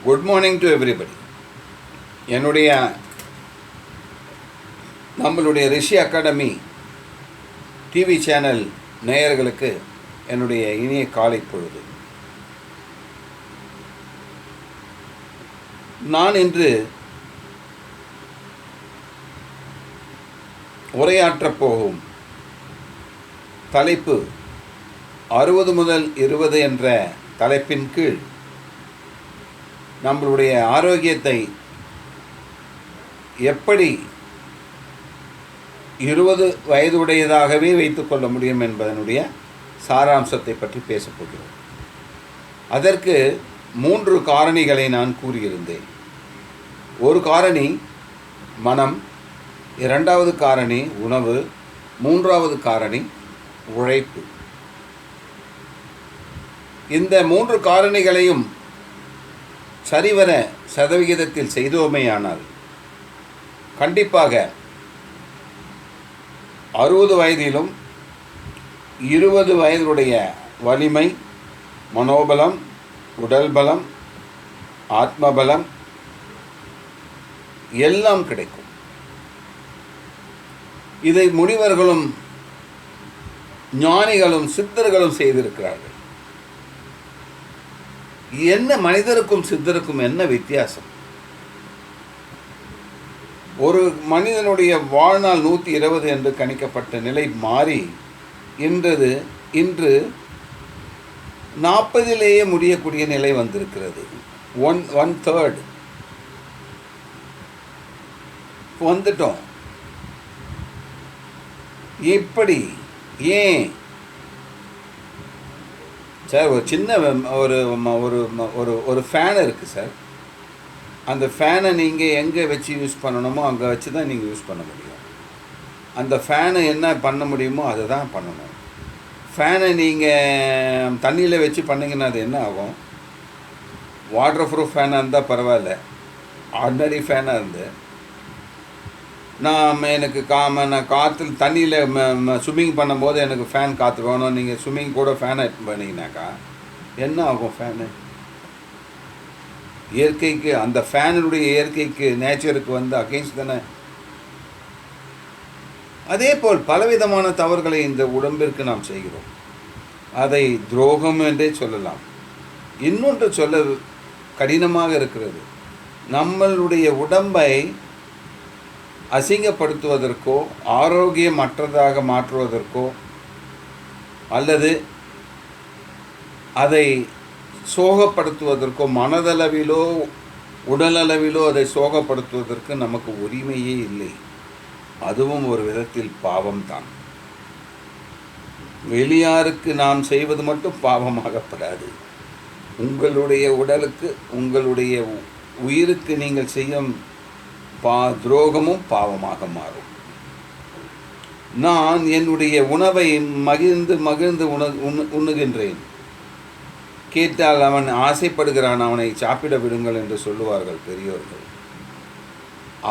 Good morning to everybody. நம்மளுடைய ரிஷி academy TV channel நேயர்களுக்கு என்னுடைய இனிய காலை பொழுது. நான் இன்று உரையாற்றப் போகும் தலைப்பு 60 முதல் 20 என்ற தலைப்பின் கீழ் நம்மளுடைய ஆரோக்கியத்தை எப்படி 20 வயதுடையதாகவே வைத்துக்கொள்ள முடியும் என்பதனுடைய சாராம்சத்தை பற்றி பேசப்போகிறோம். அதற்கு 3 காரணிகளை நான் கூறியிருந்தேன். ஒரு காரணி மனம், 2வது காரணி உணவு, 3வது காரணி உழைப்பு. இந்த 3 காரணிகளையும் சரிவர சதவிகிதத்தில் செய்தோமேயானால் கண்டிப்பாக 60 வயதிலும் 20 வயதுடைய வலிமை, மனோபலம், உடல் பலம், ஆத்மபலம் எல்லாம் கிடைக்கும். இதை முனிவர்களும் ஞானிகளும் சித்தர்களும் செய்திருக்கிறார்கள். என்ன மனிதருக்கும் சித்தருக்கும் என்ன வித்தியாசம்? ஒரு மனிதனுடைய வாழ்நாள் 120 என்று கணிக்கப்பட்ட நிலை மாறி இன்று 40லேயே முடியக்கூடிய நிலை வந்திருக்கிறது. 1/3 வந்துட்டோம். இப்படி ஏன் சார்? ஒரு சின்ன ஒரு ஒரு ஒரு ஃபேன் இருக்குது சார். அந்த ஃபேனை நீங்கள் எங்கே வச்சு யூஸ் பண்ணணுமோ அங்கே வச்சு தான் நீங்கள் யூஸ் பண்ண முடியும். அந்த ஃபேனை என்ன பண்ண முடியுமோ அதை தான் பண்ணணும். ஃபேனை நீங்கள் தண்ணியில் வச்சு பண்ணிங்கன்னா அது என்ன ஆகும்? வாட்டர் ப்ரூஃப் ஃபேனாக இருந்தால் பரவாயில்ல, ஆர்டினரி ஃபேனாக இருந்து நான் காற்று தண்ணியில் ஸ்விம்மிங் பண்ணும்போது எனக்கு ஃபேன் காற்று வேணும், நீங்கள் ஸ்விம்மிங் கூட ஃபேனை பண்ணிங்கனாக்கா என்ன ஆகும்? ஃபேனு இயற்கைக்கு, அந்த ஃபேனுடைய இயற்கைக்கு, நேச்சருக்கு அகெயின்ஸ்ட் தானே. அதே போல் பலவிதமான தவறுகளை இந்த உடம்பிற்கு நாம் செய்கிறோம். அதை துரோகம் என்றே சொல்லலாம். இன்னொன்று சொல்ல கடினமாக இருக்கிறது. நம்மளுடைய உடம்பை அசிங்கப்படுத்துவதற்கோ ஆரோக்கியமற்றதாக மாற்றுவதற்கோ அல்லது அதை சோகப்படுத்துவதற்கோ, மனதளவிலோ உடலளவிலோ அதை சோகப்படுத்துவதற்கு நமக்கு உரிமையே இல்லை. அதுவும் ஒரு விதத்தில் பாவம்தான். வெளியாருக்கு நாம் செய்வது மட்டும் பாவமாகப்படாது. உங்களுடைய உடலுக்கு, உங்களுடைய உயிருக்கு நீங்கள் செய்யும் துரோகமும் பாவமாக மாறும். நான் என்னுடைய உணவை மகிழ்ந்து உண்ணுகின்றேன். கேட்டால் அவன் ஆசைப்படுகிறான், அவனை சாப்பிட விடுங்கள் என்று சொல்லுவார்கள் பெரியோர்கள்.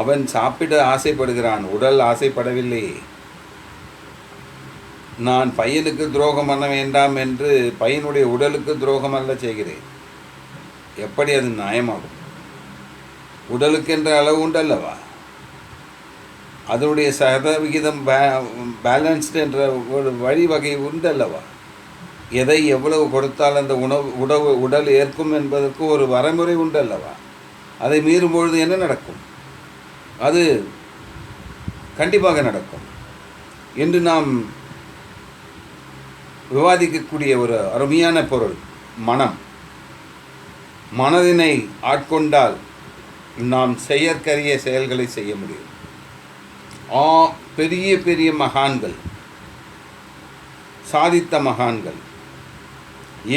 அவன் சாப்பிட ஆசைப்படுகிறான், உடல் ஆசைப்படவில்லை. நான் பையனுக்கு துரோகம் பண்ண வேண்டாம் என்று பையனுடைய உடலுக்கு துரோகம் அல்ல செய்கிறேன். எப்படி அது நியாயமாகும்? உடலுக்கென்ற அளவு உண்டல்லவா? அதனுடைய சதவிகிதம் பேலன்ஸ்டு என்ற ஒரு வழிவகை உண்டல்லவா? எதை எவ்வளவு கொடுத்தால் அந்த உடல் ஏற்கும் என்பதற்கு ஒரு வரைமுறை உண்டல்லவா? அதை மீறும் பொழுது என்ன நடக்கும்? அது கண்டிப்பாக நடக்கும். இன்று நாம் விவாதிக்கக்கூடிய ஒரு அருமையான பொருள் மனம். மனதினை ஆட்கொண்டால் நாம் செயற்கரிய செயல்களை செய்ய முடியும். பெரிய பெரிய மகான்கள், சாதித்த மகான்கள்,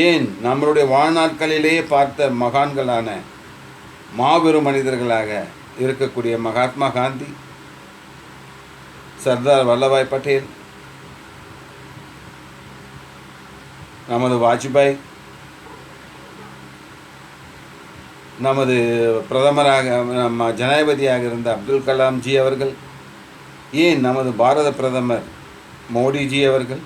ஏன் நம்மளுடைய வாழ்நாட்களிலேயே பார்த்த மகான்களான மாபெரும் மனிதர்களாக இருக்கக்கூடிய மகாத்மா காந்தி, சர்தார் வல்லபாய் பட்டேல், நமது வாஜ்பாய், நமது பிரதமராக நம்ம ஜனாதிபதியாக இருந்த அப்துல் கலாம்ஜி அவர்கள், ஏன் நமது பாரத பிரதமர் மோடிஜி அவர்கள்,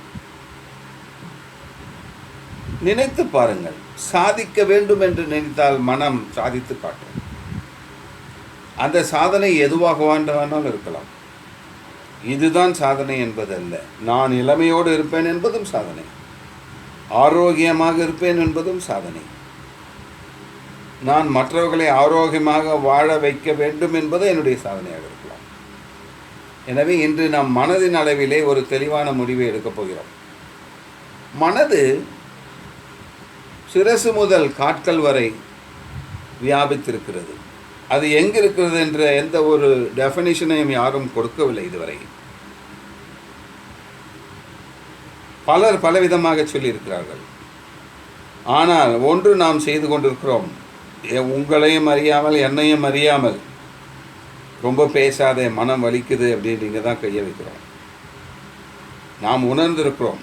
நினைத்து பாருங்கள். சாதிக்க வேண்டும் என்று நினைத்தால் மனம் சாதித்து காட்டும். அந்த சாதனை எதுவாக வேண்டாலும் இருக்கலாம். இதுதான் சாதனை என்பதல்ல. நான் இளமையோடு இருப்பேன் என்பதும் சாதனை, ஆரோக்கியமாக இருப்பேன் என்பதும் சாதனை, நான் மற்றவர்களை ஆரோக்கியமாக வாழ வைக்க வேண்டும் என்பது என்னுடைய சாதனையாக இருக்கலாம். எனவே இன்று நாம் மனதின் அளவிலே ஒரு தெளிவான முடிவை எடுக்கப் போகிறோம். மனது சிரசு முதல் காட்கள் வரை வியாபித்திருக்கிறது. அது எங்கே இருக்கிறது என்ற எந்த ஒரு டெஃபினிஷனையும் யாரும் கொடுக்கவில்லை இதுவரை. பலர் பலவிதமாக சொல்லியிருக்கிறார்கள். ஆனால் ஒன்று நாம் செய்து கொண்டிருக்கிறோம். உங்களையும் அறியாமல் என்னையும் அறியாமல் ரொம்ப பேசாதே, மனம் வலிக்குது அப்படின்றீங்க தான் கையை வைக்கிறோம். நாம் உணர்ந்திருக்கிறோம்.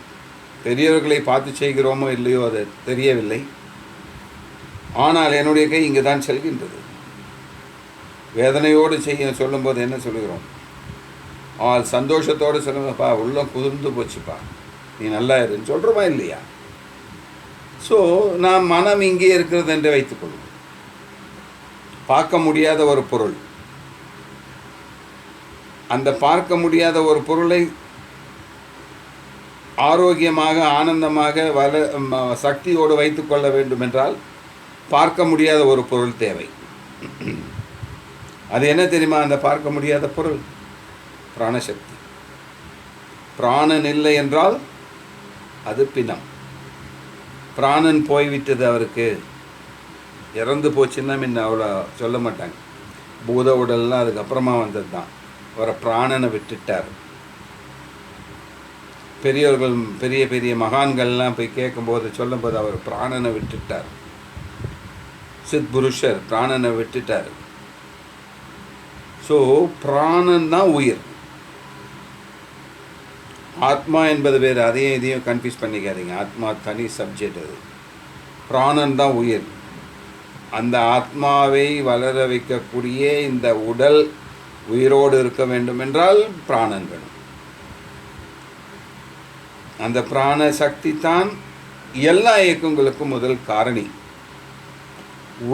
பெரியவர்களை பார்த்து செய்கிறோமோ இல்லையோ அது தெரியவில்லை. ஆனால் என்னுடைய கை இங்கே தான் செல்கின்றது. வேதனையோடு சொல்லும்போது என்ன சொல்லுகிறோம்? சந்தோஷத்தோடு சொல்லுங்கப்பா, உள்ளம் குதிர்ந்து போச்சுப்பா, நீ நல்லா இருன்னு சொல்கிறோமா இல்லையா? ஸோ நாம் மனம் இங்கே இருக்கிறது என்று வைத்துக்கொள்வோம். பார்க்க முடியாத ஒரு பொருள், அந்த பார்க்க முடியாத ஒரு பொருளை ஆரோக்கியமாக ஆனந்தமாக சக்தியோடு வைத்து கொள்ள வேண்டும் என்றால் பார்க்க முடியாத ஒரு பொருள் தேவை. அது என்ன தெரியுமா? அந்த பார்க்க முடியாத பொருள் பிராணசக்தி. பிராணன் இல்லை என்றால் அது பிணம். பிராணன் போய்விட்டது, அவருக்கு இறந்து போச்சுன்னா முன்ன அவ்வளோ சொல்ல மாட்டாங்க. பூத உடல்லாம் அதுக்கப்புறமா வந்தது தான். அவரை பிராணனை விட்டுட்டார். பெரியவர்கள் பெரிய பெரிய மகான்கள்லாம் போய் கேட்கும்போது சொல்லும்போது அவர் பிராணனை விட்டுட்டார். சித்புருஷர் பிராணனை விட்டுட்டார். ஸோ பிராணன் தான் உயிர். ஆத்மா என்பது வேறு, அதையும் இதையும் கன்ஃபியூஸ் பண்ணிக்காதீங்க. ஆத்மா தனி சப்ஜெக்ட். அது பிராணன் தான் உயிர். அந்த ஆத்மாவை வளர வைக்கக்கூடிய இந்த உடல் உயிரோடு இருக்க வேண்டும் என்றால் பிராணன் வேணும். அந்த பிராண சக்தி தான் எல்லா இயக்கங்களுக்கும் முதல் காரணி.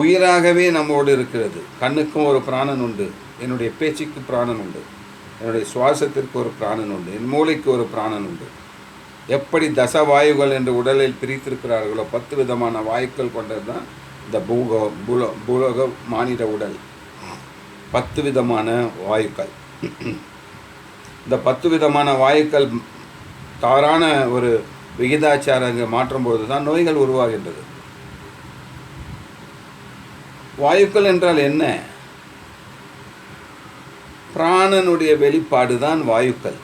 உயிராகவே நம்மோடு இருக்கிறது. கண்ணுக்கும் ஒரு பிராணன் உண்டு, என்னுடைய பேச்சுக்கு பிராணன் உண்டு, என்னுடைய சுவாசத்திற்கு ஒரு பிராணன் உண்டு, என் மூளைக்கு ஒரு பிராணன் உண்டு. எப்படி தசவாயுகள் என்று உடலில் பிரித்திருக்கிறார்களோ 10 விதமான வாயுக்கள் கொண்டது தான் இந்த பூலோக மானிட உடல். 10 விதமான வாயுக்கள். இந்த 10 விதமான வாயுக்கள் தவறான ஒரு விகிதாச்சாரங்க மாற்றும்போது தான் நோய்கள் உருவாகின்றது. வாயுக்கள் என்றால் என்ன? பிராணனுடைய வெளிப்பாடு தான் வாயுக்கள்.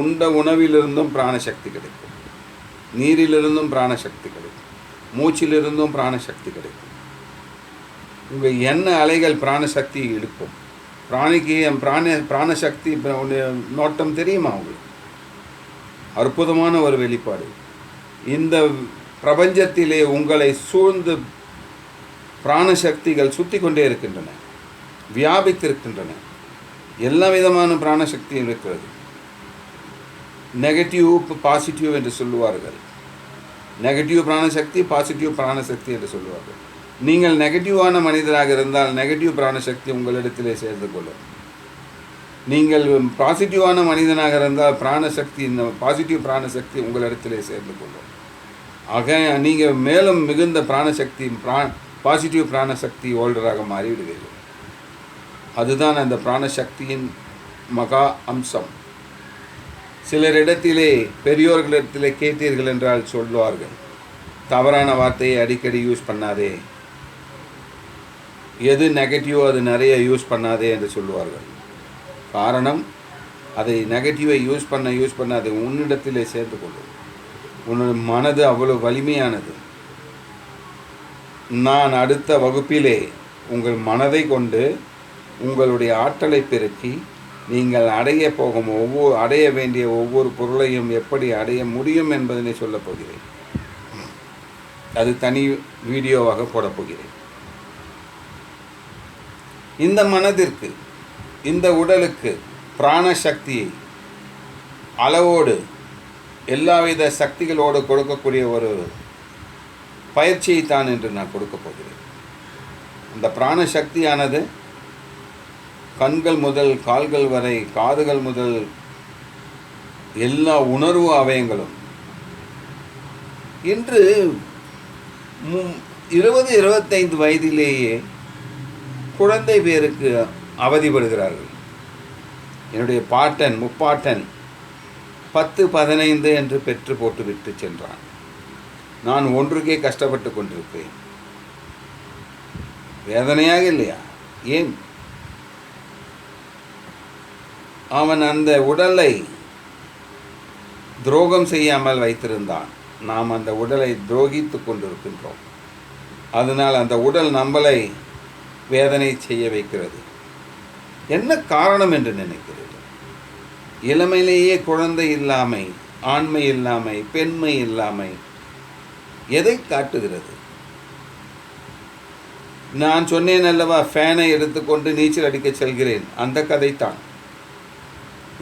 உண்ட உணவிலிருந்தும் பிராணசக்தி கிடைக்கும், நீரிலிருந்தும் பிராணசக்தி கிடைக்கும், மூச்சிலிருந்தும் பிராணசக்தி கிடைக்கும். உங்கள் என்ன அலைகள் பிராணசக்தி எடுக்கும். பிராணிக்கு பிராணசக்தி நோட்டம் தெரியுமா உங்களுக்கு? அற்புதமான ஒரு வெளிப்பாடு. இந்த பிரபஞ்சத்திலே உங்களை சூழ்ந்து பிராணசக்திகள் சுற்றி கொண்டே இருக்கின்றன, வியாபித்திருக்கின்றன. எல்லா விதமான பிராணசக்தியும் இருக்கிறது. நெகட்டிவ் பாசிட்டிவ் என்று சொல்லுவார்கள். நெகட்டிவ் பிராணசக்தி, பாசிட்டிவ் பிராணசக்தி என்று சொல்லுவார்கள். நீங்கள் நெகட்டிவான மனிதராக இருந்தால் நெகட்டிவ் பிராணசக்தி உங்களிடத்திலே சேர்ந்து கொள்ளும். நீங்கள் பாசிட்டிவான மனிதனாக இருந்தால் பாசிட்டிவ் பிராணசக்தி உங்களிடத்திலே சேர்ந்து கொள்ளும். ஆக நீங்கள் மேலும் மிகுந்த பிராணசக்தி பாசிட்டிவ் பிராணசக்தி ஹோல்டராக மாறிவிடுவீர்கள். அதுதான் அந்த பிராணசக்தியின் மகா அம்சம். சிலரிடத்திலே பெரியோர்களிடத்திலே கேட்டீர்கள் என்றால் சொல்வார்கள், தவறான வார்த்தையை அடிக்கடி யூஸ் பண்ணாதே, எது நெகட்டிவோ அது நிறைய யூஸ் பண்ணாதே என்று சொல்லுவார்கள். காரணம், அதை நெகட்டிவை யூஸ் பண்ண அதை உன்னிடத்திலே சேர்த்து கொள்ளும். உன்னோட மனது அவ்வளவு வலிமையானது. நான் அடுத்த வகுப்பிலே உங்கள் மனதை கொண்டு உங்களுடைய ஆற்றலை பெருக்கி நீங்கள் அடைய வேண்டிய ஒவ்வொரு பொருளையும் எப்படி அடைய முடியும் என்பதனை சொல்லப் போகிறேன். அது தனி வீடியோவாக போடப் போகிறேன். இந்த மனதிற்கு, இந்த உடலுக்கு பிராணசக்தியை அளவோடு எல்லாவித சக்திகளோடு கொடுக்கக்கூடிய ஒரு பயிற்சியைத்தான் என்று நான் கொடுக்க போகிறேன். அந்த பிராண சக்தியானது கண்கள் முதல் கால்கள் வரை, காதுகள் முதல் எல்லா உணர்வு அவயங்களும் இன்று 20-25 வயதிலேயே குழந்தை பேருக்கு அவதிப்படுகிறார்கள். என்னுடைய பாட்டன் முப்பாட்டன் 10-15 என்று பெற்று போட்டு விட்டு சென்றான். நான் ஒன்றுக்கே கஷ்டப்பட்டு கொண்டிருக்கிறேன். வேதனையாக இல்லையா? ஏன்? அவன் அந்த உடலை துரோகம் செய்யாமல் வைத்திருந்தான். நாம் அந்த உடலை துரோகித்து கொண்டிருக்கின்றோம். அதனால் அந்த உடல் நம்மளை வேதனை செய்ய வைக்கிறது. என்ன காரணம் என்று நினைக்கிறது? இளமையிலேயே குழந்தை இல்லாமை, ஆண்மை இல்லாமை, பெண்மை இல்லாமை எதை காட்டுகிறது? நான் சொன்னேன் அல்லவா, ஃபேனை எடுத்துக்கொண்டு நீச்சல் அடிக்க செல்கிறேன், அந்த கதைத்தான்.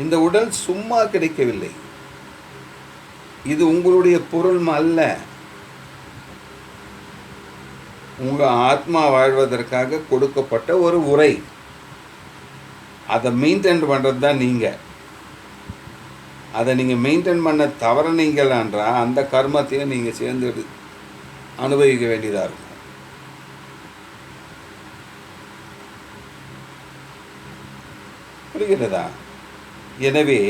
இந்த உடல் சும்மா கிடைக்கவில்லை. இது உங்களுடைய பொருள் அல்ல. உங்கள் ஆத்மா வாழ்வதற்காக கொடுக்கப்பட்ட ஒரு உரை. அதை மெயின்டைன் பண்ணுறது தான் நீங்கள். அதை நீங்கள் மெயின்டைன் பண்ண தவறுனீங்களான்றா அந்த கர்மத்தையும் நீங்கள் சேர்ந்து அனுபவிக்க வேண்டியதாக இருக்கும். புரிகிறதா? எனவே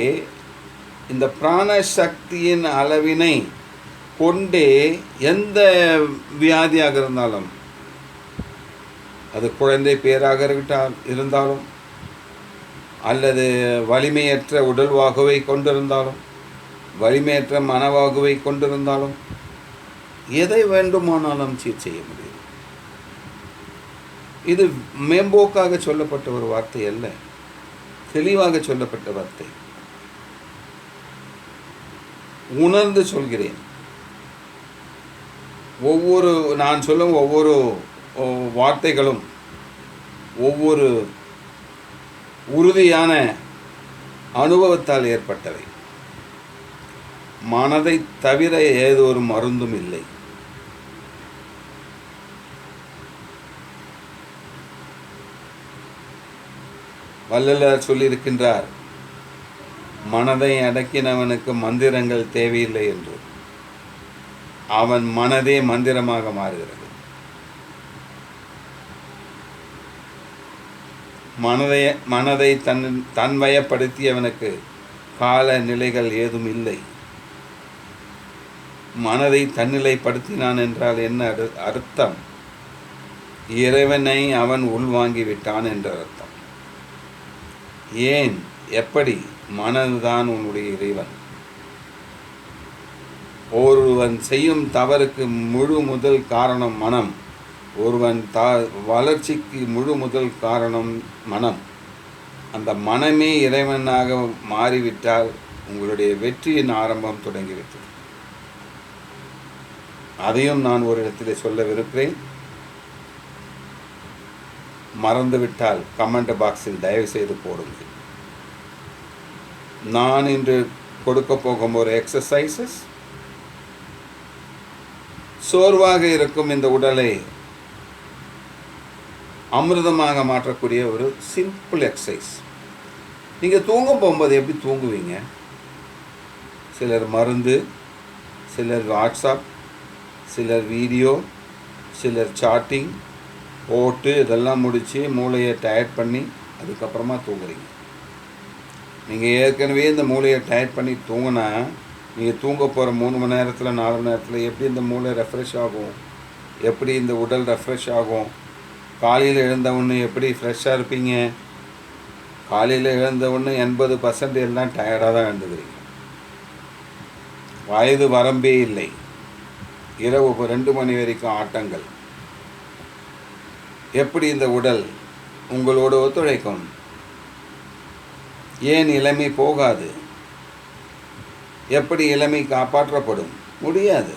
இந்த பிராண சக்தியின் அளவினை கொண்டே எந்த வியாதியாக இருந்தாலும், அது குழந்தை பேராக இருந்தாலும், அல்லது வலிமையற்ற உடல்வாகுவை கொண்டிருந்தாலும், வலிமையற்ற மனவாகுவை கொண்டிருந்தாலும், எதை வேண்டுமானாலும் சீர் செய்ய முடியும். இது மேம்போக்காக சொல்லப்பட்ட ஒரு வார்த்தை அல்ல, தெளிவாக சொல்லப்பட்ட வார்த்தை. உணர்ந்து சொல்கிறேன். நான் சொல்லும் ஒவ்வொரு வார்த்தைகளும் ஒவ்வொரு உறுதியான அனுபவத்தால் ஏற்பட்டவை. மனதை தவிர ஏதோ ஒரு மருந்தும் இல்லை. வள்ளலார் சொல்லியிருக்கின்றார், மனதை அடக்கினவனுக்கு மந்திரங்கள் தேவையில்லை என்று. அவன் மனதே மந்திரமாக மாறுகிறது. மனதை தன்வயப்படுத்தியவனுக்கு கால நிலைகள் ஏதும் இல்லை. மனதை தன்னிலைப்படுத்தினான் என்றால் என்ன அர்த்தம்? இறைவனை அவன் உள்வாங்கிவிட்டான் என்ற அர்த்தம். ஏன்? எப்படி? மனதுதான் உன்னுடைய இறைவன். ஒருவன் செய்யும் தவறுக்கு முழு முதல் காரணம் மனம். ஒருவன் வளர்ச்சிக்கு முழு முதல் காரணம் மனம். அந்த மனமே இறைவனாக மாறிவிட்டால் உங்களுடைய வெற்றியின் ஆரம்பம் தொடங்கிவிட்டது. அதையும் நான் ஒரு இடத்திலே சொல்லவிருக்கிறேன். மறந்துவிட்டால் கமெண்ட் பாக்ஸில் தயவு செய்து போடுங்கள். நான் இன்று கொடுக்க போகும் ஒரு எக்ஸசைசஸ் சோர்வாக இருக்கும் இந்த உடலை அமிர்தமாக மாற்றக்கூடிய ஒரு சிம்பிள் எக்ஸசைஸ். நீங்கள் தூங்க போகும்போது எப்படி தூங்குவீங்க? சிலர் மருந்து, சிலர் வாட்ஸ்அப், சிலர் வீடியோ, சிலர் சாட்டிங் போட்டு இதெல்லாம் முடித்து மூளையை டயர்ட் பண்ணி அதுக்கப்புறமா தூங்குறீங்க. நீங்கள் ஏற்கனவே இந்த மூளையை டயர்ட் பண்ணி தூங்கினா நீங்கள் தூங்க போகிற 3 மணி நேரத்தில் 4 மணி நேரத்தில் எப்படி இந்த மூளை ரெஃப்ரெஷ் ஆகும்? எப்படி இந்த உடல் ரெஃப்ரெஷ் ஆகும்? காலையில் எழுந்தவுடனே எப்படி ஃப்ரெஷ்ஷாக இருப்பீங்க? காலையில் எழுந்தவுடனே 80% எல்லாம் டயர்டாக தான் எழுந்துக்கிறீங்க. வயது வரம்பே இல்லை. இரவு 2 மணி வரைக்கும் ஆட்டங்கள். எப்படி இந்த உடல் உங்களோடு ஒத்துழைக்கும்? ஏன் இளமை போகாது? எப்படி இளமை காப்பாற்றப்படும்? முடியாது.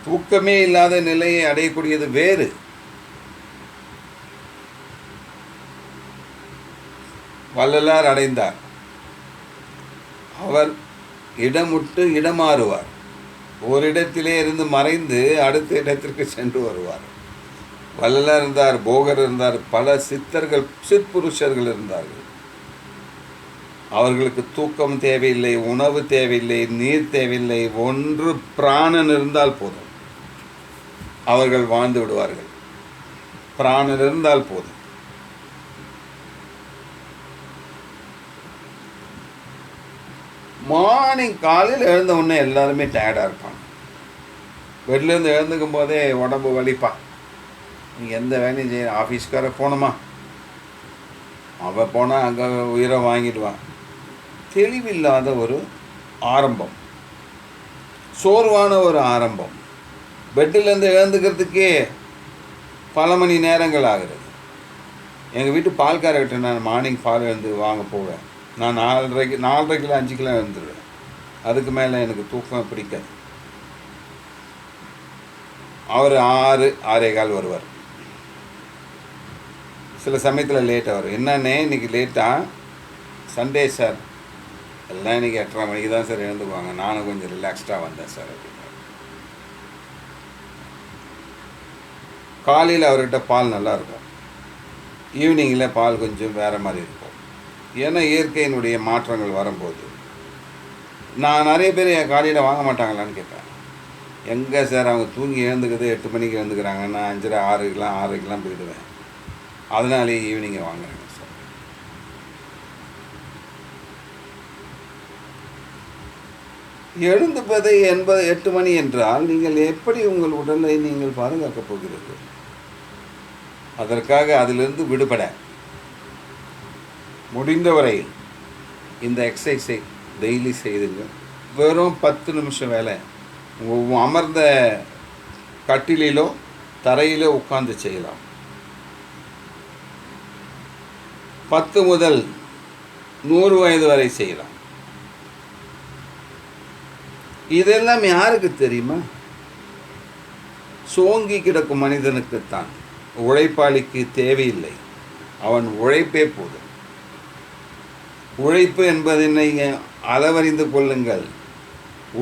தூக்கமே இல்லாத நிலையை அடையக்கூடியது வேறு. வள்ளலார் அடைந்தார். அவர் இடமுட்டு இடமாறுவார். ஒரு இடத்திலே இருந்து மறைந்து அடுத்த இடத்திற்கு சென்று வருவார். வள்ளலார் இருந்தார், போகர் இருந்தார், பல சித்தர்கள், சிற்புருஷர்கள் இருந்தார்கள். அவர்களுக்கு தூக்கம் தேவையில்லை, உணவு தேவையில்லை, நீர் தேவையில்லை, ஒன்று பிராணன் இருந்தால் போதும், அவர்கள் வாழ்ந்து விடுவார்கள். பிராணன் இருந்தால் போதும். மார்னிங் காலையில் எழுந்த உடனே எல்லாருமே டயர்டாக இருப்பாங்க. பெட்லேருந்து எழுந்துக்கும் போதே உடம்பு வலிப்பா, நீங்கள் எந்த வேலையும் செய்ய, ஆஃபீஸ்க்கார போகணுமா, அவன் போனால் அங்கே உயிரை வாங்கிடுவான். தெளிவில்லாத ஒரு ஆரம்பம், சோர்வான ஒரு ஆரம்பம். பெட்டிலேருந்து எழுந்துக்கிறதுக்கே பல மணி நேரங்கள் ஆகிறது. எங்கள் வீட்டு பால்காரர்கிட்ட நான் மார்னிங் பால் எழுந்து வாங்க போவேன். நான் 4:30 கிலோ 5 கிலோ எழுந்துருவேன். அதுக்கு மேலே எனக்கு தூக்கம் பிடிக்காது. அவர் 6-6:15 வருவார். சில சமயத்தில் லேட்டாக வரும். என்னன்னே இன்றைக்கி லேட்டாக, சண்டே சார், எல்லாம் இன்றைக்கி 8:30 மணிக்கு தான் சார் எழுந்துக்குவாங்க, நானும் கொஞ்சம் ரிலாக்ஸ்டாக வந்தேன் சார் அப்படின்னு. காலையில் அவர்கிட்ட பால் நல்லாயிருக்கும், ஈவினிங்கில் பால் கொஞ்சம் வேறு மாதிரி இருக்கும். ஏன்னா இயற்கையினுடைய மாற்றங்கள் வரும்போது நான் நிறைய பேர் என் காலையில் வாங்க மாட்டாங்களான்னு கேட்பேன். எங்கே சார், அவங்க தூங்கி எழுந்துக்கிறது 8 மணிக்கு எழுந்துக்கிறாங்க, நான் 5:30 6:00 போயிடுவேன். அதனாலே ஈவினிங்கை வாங்குறேங்க சார். எழுந்துப்பதை 8 மணி என்றால் நீங்கள் எப்படி உங்கள் உடலை நீங்கள் பாதுகாக்கப் போகிறீர்கள்? அதற்காக அதிலிருந்து விடுபட முடிந்தவரை இந்த எக்ஸசைஸை டெய்லி செய்துங்க. வெறும் 10 நிமிஷம் வேலை அமர்ந்த கட்டிலோ தரையிலோ உட்கார்ந்து செய்யலாம். 10 முதல் 100 வயது வரை செய்யலாம். இதெல்லாம் யாருக்கு தெரியுமா? சோங்கி கிடக்கும் மனிதனுக்குத்தான். உழைப்பாளிக்கு தேவையில்லை, அவன் உழைப்பே போதும். உழைப்பு என்பதனை அளவறிந்து கொள்ளுங்கள்.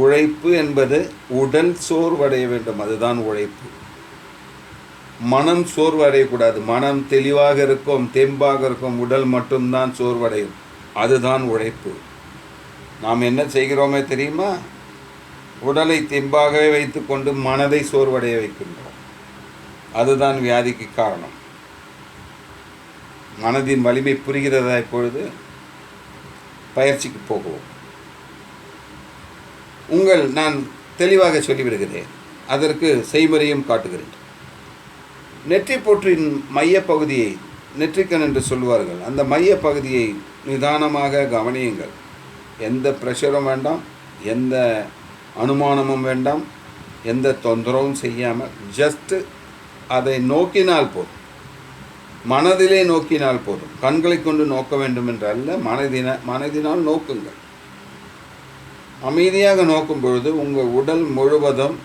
உழைப்பு என்பது உடல் சோர்வடைய வேண்டும், அதுதான் உழைப்பு. மனம் சோர்வடையக்கூடாது. மனம் தெளிவாக இருக்கும், தெம்பாக இருக்கும், உடல் மட்டும்தான் சோர்வடையும், அதுதான் உழைப்பு. நாம் என்ன செய்கிறோமே தெரியுமா? உடலை தெம்பாகவே வைத்துக்கொண்டு மனதை சோர்வடைய வைக்கின்றோம். அதுதான் வியாதிக்கு காரணம். மனதின் வலிமை புரிகிறதா? இப்பொழுது பயிற்சிக்கு போகுவோம். நான் தெளிவாக சொல்லிவிடுகிறேன், அதற்கு செய்முறையும் காட்டுகிறேன். நெற்றி போற்றின் மையப்பகுதியை நெற்றிக்கண் என்று சொல்வார்கள். அந்த மையப்பகுதியை நிதானமாக கவனியுங்கள். எந்த ப்ரெஷரும் வேண்டாம், எந்த அனுமானமும் வேண்டாம், எந்த தொந்தரவும் செய்யாமல் ஜஸ்ட்டு அதை நோக்கினால் போதும். மனதிலே நோக்கினால் போதும். கண்களை கொண்டு நோக்க வேண்டும் என்று அல்ல, மனதினால் நோக்குங்கள். அமைதியாக நோக்கும் பொழுது உங்கள் உடல் முழுவதும்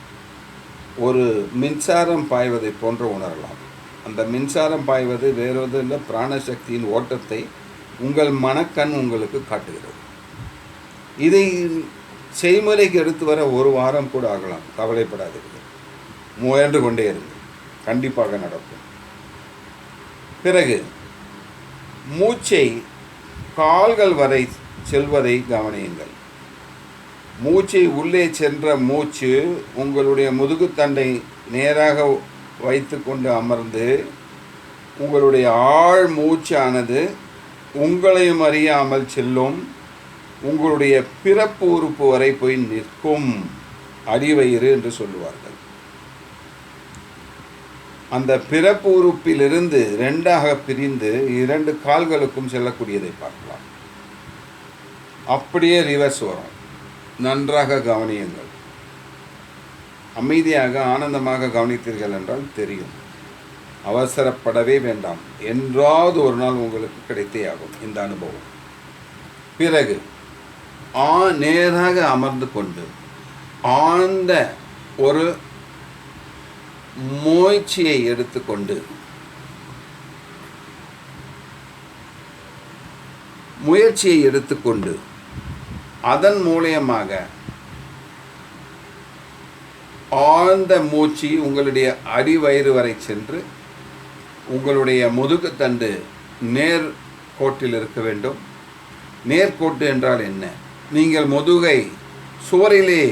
ஒரு மின்சாரம் பாய்வதை போன்று உணரலாம். அந்த மின்சாரம் பாய்வது வேறொரு இல்லை, பிராணசக்தியின் ஓட்டத்தை உங்கள் மனக்கண் உங்களுக்கு காட்டுகிறது. இதை செய்முறைக்கு எடுத்து வர 1 வாரம் கூட ஆகலாம். கவலைப்படாதீர்கள், முயன்று கொண்டே இருங்கள், கண்டிப்பாக நடக்கும். பிறகு மூச்சை கால்கள் வரை செல்வதை கவனியுங்கள். மூச்சை உள்ளே சென்ற மூச்சு உங்களுடைய முதுகுத்தண்டை நேராக வைத்து கொண்டு அமர்ந்து உங்களுடைய ஆழ் மூச்சானது உங்களையும் அறியாமல் செல்லும். உங்களுடைய பிறப்பு உறுப்பு வரை போய் நிற்கும். அடிவயிறு என்று சொல்லுவார்கள். அந்த பிறப்பு உறுப்பிலிருந்து 2ஆக பிரிந்து 2 கால்களுக்கும் செல்லக்கூடியதை பார்க்கலாம். அப்படியே ரிவர்ஸ் வரும். நன்றாக கவனியுங்கள். அமைதியாக ஆனந்தமாக கவனித்தீர்கள் என்றால் தெரியும். அவசரப்படவே வேண்டாம். என்றாவது ஒரு நாள் உங்களுக்கு கிடைத்தே ஆகும் இந்த அனுபவம். பிறகு நேராக அமர்ந்து கொண்டு ஆழ்ந்த ஒரு முயற்சியை எடுத்துக்கொண்டு அதன் மூலியமாக ஆழ்ந்த மூச்சு உங்களுடைய அடிவயிறு வரை சென்று உங்களுடைய முதுகுத்தண்டு நேர்கோட்டில் இருக்க வேண்டும். நேர்கோட்டு என்றால் என்ன? நீங்கள் முதுகை சுவரிலே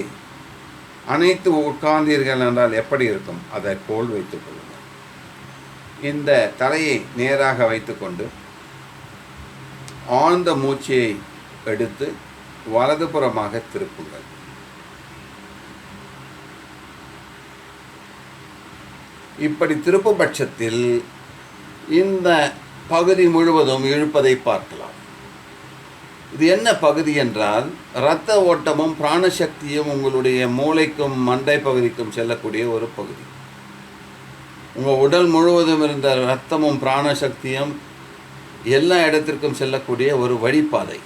அனைத்து உட்கார்ந்தீர்கள் என்றால் எப்படி இருக்கும்? அதை போல் வைத்துக் கொள்ளுங்கள். இந்த தலையை நேராக வைத்துக்கொண்டு ஆழ்ந்த மூச்சையை எடுத்து வலதுபுறமாக திருப்புங்கள். இப்படி திருப்பும் பட்சத்தில் இந்த பகுதி முழுவதும் இழுப்பதை பார்க்கலாம். இது என்ன பகுதி என்றால், இரத்த ஓட்டமும் பிராணசக்தியும் உங்களுடைய மூளைக்கும் மண்டை பகுதிக்கும் செல்லக்கூடிய ஒரு பகுதி. உங்கள் உடல் முழுவதும் இருந்த இரத்தமும் பிராணசக்தியும் எல்லா இடத்திற்கும் செல்லக்கூடிய ஒரு வழிப்பாதை.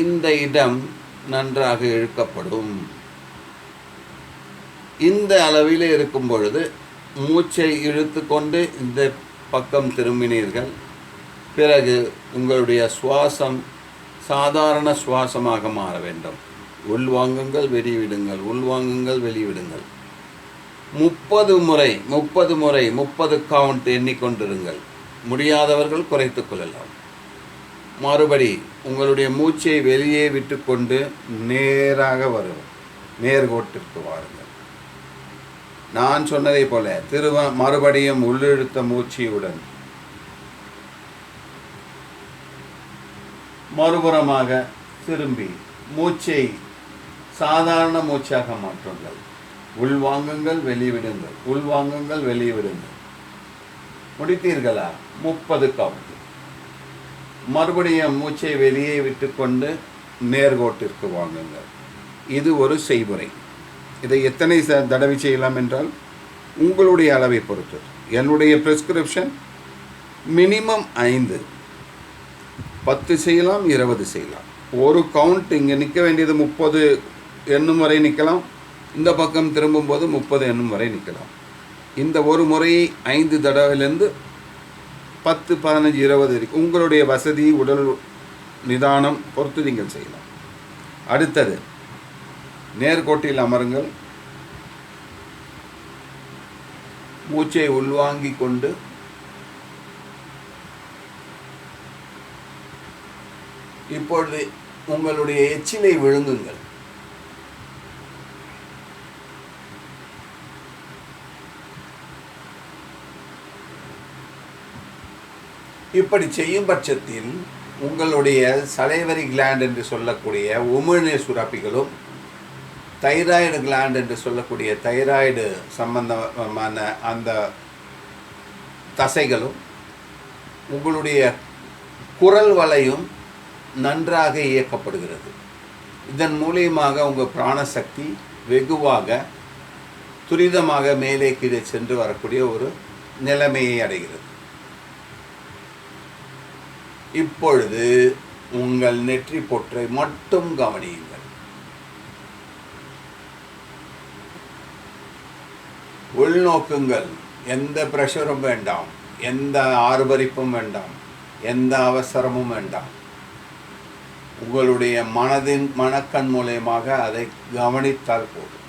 இந்த இடம் நன்றாக இழுக்கப்படும். இந்த அளவில் இருக்கும் பொழுது மூச்சை இழுத்து கொண்டு இந்த பக்கம் திரும்பினீர்கள். பிறகு உங்களுடைய சுவாசம் சாதாரண சுவாசமாக மாற வேண்டும். உள்வாங்குங்கள், வெளிவிடுங்கள், உள்வாங்குங்கள், வெளிவிடுங்கள். 30 முறை 30 கவுண்ட் எண்ணிக்கொண்டிருங்கள். முடியாதவர்கள் குறைத்து கொள்ளலாம். மறுபடி உங்களுடைய மூச்சை வெளியே விட்டுக்கொண்டு நேராக வரும், நேர்கோட்டிற்கு வாருங்கள். நான் சொன்னதை போல மறுபடியும் உள்ளிழுத்த மூச்சியுடன் மறுபுறமாக திரும்பி மூச்சை சாதாரண மூச்சாக மாற்றுங்கள். உள்வாங்குங்கள், வெளிவிடுங்கள், உள்வாங்குங்கள், வெளிவிடுங்கள். முடித்தீர்களா? 30 கவுண்ட். மறுபடியும் மூச்சை வெளியே விட்டுக்கொண்டு நேர்கோட்டிற்கு வாங்குங்கள். இது ஒரு செய்முறை. இதை எத்தனை தடவை செய்யலாம் என்றால் உங்களுடைய அளவை பொறுத்து. என்னுடைய ப்ரிஸ்கிரிப்ஷன் மினிமம் 5, 10 செய்யலாம், 20 செய்யலாம். ஒரு கவுண்ட் இங்கே நிற்க வேண்டியது 30 எண்ணும் வரை நிற்கலாம். இந்த பக்கம் திரும்பும்போது 30 எண்ணும் வரை நிற்கலாம். இந்த ஒரு முறையை 5 தடவையிலேருந்து 10, 15, 20 இருக்கு. உங்களுடைய வசதி, உடல் நிதானம் பொறுத்து நீங்கள் செய்யலாம். அடுத்தது நேர்கோட்டில் அமருங்கள். மூச்சை உள்வாங்கிக் கொண்டு இப்பொழுது உங்களுடைய எச்சிலை விழுங்குங்கள். இப்படி செய்யும் பட்சத்தில் உங்களுடைய சலைவரி கிளாண்ட் என்று சொல்லக்கூடிய உமிழ்நீர் சுரப்பிகளும் தைராய்டு கிளாண்ட் என்று சொல்லக்கூடிய தைராய்டு சம்பந்தமான அந்த தசைகளும் உங்களுடைய குரல் வளையும் நன்றாக இயக்கப்படுகிறது. இதன் மூலியமாக உங்கள் பிராணசக்தி வெகுவாக துரிதமாக மேலே கீழே சென்று வரக்கூடிய ஒரு நிலைமையை அடைகிறது. இப்பொழுது உங்கள் நெற்றி பொற்றை மட்டும் கவனியுங்கள். உள்நோக்குங்கள். எந்த பிரஷரும் வேண்டாம், எந்த ஆர்ப்பரிப்பும் வேண்டாம், எந்த அவசரமும் வேண்டாம். உங்களுடைய மனக்கண் மூலமாக அதை கவனித்தால் போதும்.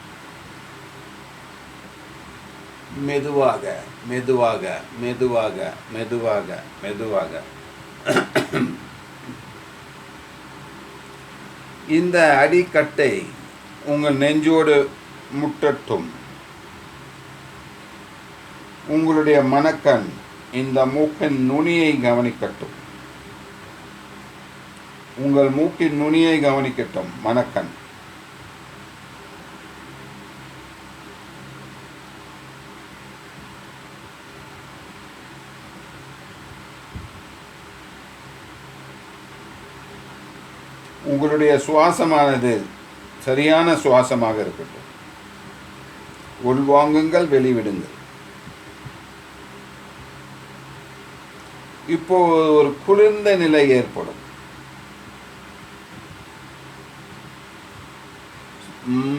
மெதுவாக மெதுவாக மெதுவாக மெதுவாக மெதுவாக இந்த அடிக்கட்டை உங்கள் நெஞ்சோடு முட்டட்டும். உங்களுடைய மனக்கண் இந்த மூக்கின் நுனியை கவனிக்கட்டும். உங்கள் மூக்கின் நுனியை கவனிக்கட்டும் மனக்கண். உங்களுடைய சுவாசமானது சரியான சுவாசமாக இருக்கட்டும். உள்வாங்குங்கள், வெளிவிடுங்கள். இப்போ ஒரு குளிர்ந்த நிலை ஏற்படும்.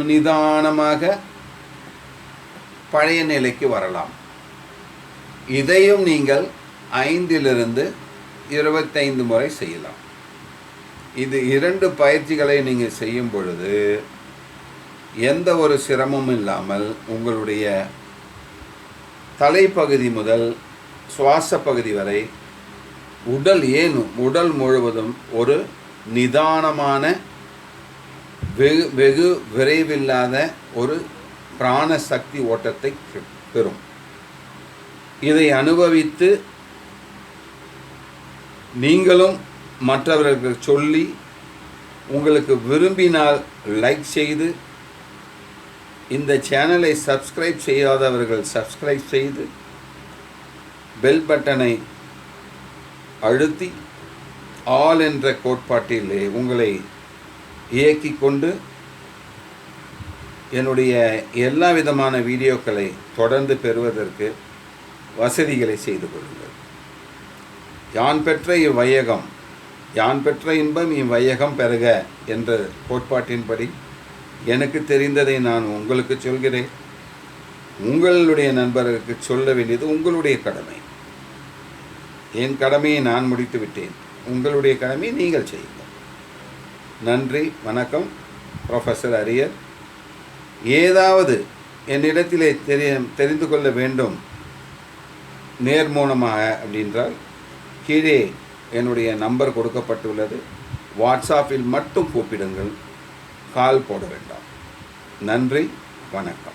நிதானமாக பழைய நிலைக்கு வரலாம். இதையும் நீங்கள் 5 to 25 முறை செய்யலாம். இது 2 பயிற்சிகளை நீங்கள் செய்யும் பொழுது எந்த ஒரு சிரமமும் இல்லாமல் உங்களுடைய தலைப்பகுதி முதல் சுவாச பகுதி வரை உடல் முழுவதும் ஒரு நிதானமான வெகு விரைவில்லாத ஒரு பிராண சக்தி ஓட்டத்தை பெறும். இதை அனுபவித்து நீங்களும் மற்றவர்களுக்கு சொல்லி உங்களுக்கு விரும்பினால் லைக் செய்து, இந்த சேனலை சப்ஸ்கிரைப் செய்யாதவர்கள் சப்ஸ்கிரைப் செய்து பெல் பட்டனை அழுத்தி ஆல் என்ற கோட்பாட்டிலே உங்களை இயக்கி கொண்டு என்னுடைய எல்லா விதமான வீடியோக்களை தொடர்ந்து பெறுவதற்கு வசதிகளை செய்து கொள்ளுங்கள். யான் பெற்ற இவ்வையகம், யான் பெற்ற இன்பம் இவ்வையகம் பெறுக என்ற கோட்பாட்டின்படி எனக்கு தெரிந்ததை நான் உங்களுக்கு சொல்கிறேன். உங்களுடைய நண்பர்களுக்கு சொல்ல வேண்டியது உங்களுடைய கடமை. என் கடமையை நான் முடித்து விட்டேன். உங்களுடைய கடமையை நீங்கள் செய்யுங்கள். நன்றி, வணக்கம். Professor arrear. ஏதாவது என்னிடத்திலே தெரிந்து கொள்ள வேண்டும் நேர்மூலமாக அப்படின்றால் கீழே என்னுடைய நம்பர் கொடுக்கப்பட்டுள்ளது. வாட்ஸ்அப்பில் மட்டும் கூப்பிடுங்கள், கால் போட வேண்டாம். நன்றி, வணக்கம்.